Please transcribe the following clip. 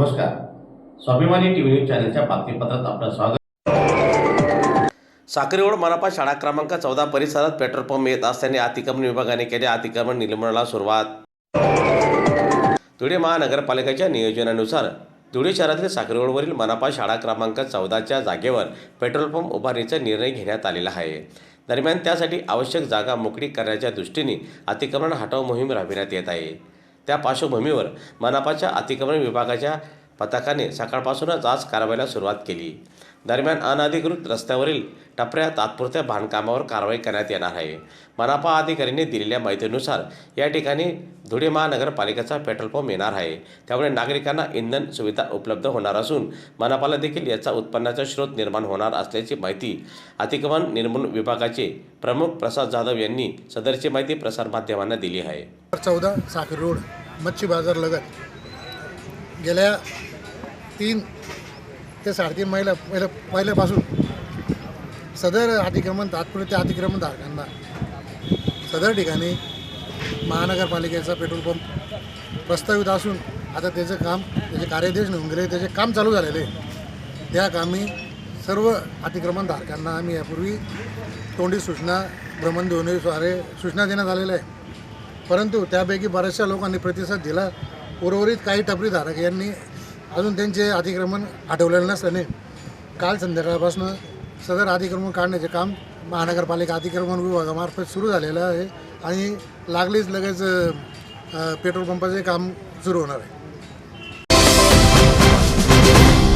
नमस्कार. स्वाभिमानी TV news चॅनलच्या बातमीपत्रात आपलं स्वागत. साक्री रोड मनपा शाळा क्रमांक 14 परिसरात पेट्रोल पंप येत असताना अतिक्रमण विभागाने केले अतिक्रमण निर्मूलनाला सुरुवात. धुळे महानगरपालिकेच्या नियोजनानुसार धुळे शहरातील साक्री रोडवरील मनपा शाळा क्रमांक 14च्या जागेवर पेट्रोल पंप उभारणीचा निर्णय घेण्यात आलेला आहे. दरम्यान त्यासाठी आवश्यक जागा मोकळी करण्याच्या दृष्टीने अतिक्रमण हटाव मोहीम राबविण्यात येत आहे. त्या पार्श्वभूमीवर मनपाच्या अतिक्रमण विभागाच्या पथकाने सकाळपासूनच आज कारवाईला सुरुवात केली. दरम्यान अनधिकृत रस्त्यावरील टपऱ्या तात्पुरत्या बांधकामावर कारवाई करण्यात येणार आहे. मनपा अधिकाऱ्यांनी दिलेल्या माहितीनुसार या ठिकाणी धुळे महानगरपालिकेचा पेट्रोल पंप येणार आहे. त्यामुळे नागरिकांना इंधन सुविधा उपलब्ध होणार असून मनपाला देखील याचा उत्पन्नाचा स्रोत निर्माण होणार असल्याची माहिती अतिक्रमण निर्मूलन विभागाचे प्रमुख प्रसाद जाधव यांनी सदरची माहिती प्रसारमाध्यमांना दिली आहे. 14 साक्री रोड मच्छी बाजार लगत गेल्या 3 ते 3.5 पहिल्यापासून सदर अतिक्रमण तात्पुरत्या अतिक्रमणधारकांना सदर ठिकाणी महानगरपालिकेचा पेट्रोल पंप प्रस्तावित असून आता त्याचे कार्यदेश निघून गेले, त्याचे काम चालू झालेले. त्या कामी सर्व अतिक्रमणधारकांना आम्ही यापूर्वी तोंडी सूचना भ्रमणध्वनीद्वारे सूचना देण्यात आलेल्या आहे. परंतु त्यापैकी बऱ्याचशा लोकांनी प्रतिसाद दिला. उर्वरित काही टपरीधारक यांनी अजून त्यांचे अतिक्रमण हटवलेले नसल्याने काल संध्याकाळपासून सदर अतिक्रमण काढण्याचे काम महानगरपालिका अतिक्रमण विभागामार्फत सुरू झालेलं आहे आणि लगेच पेट्रोल पंपाचे काम सुरू होणार आहे.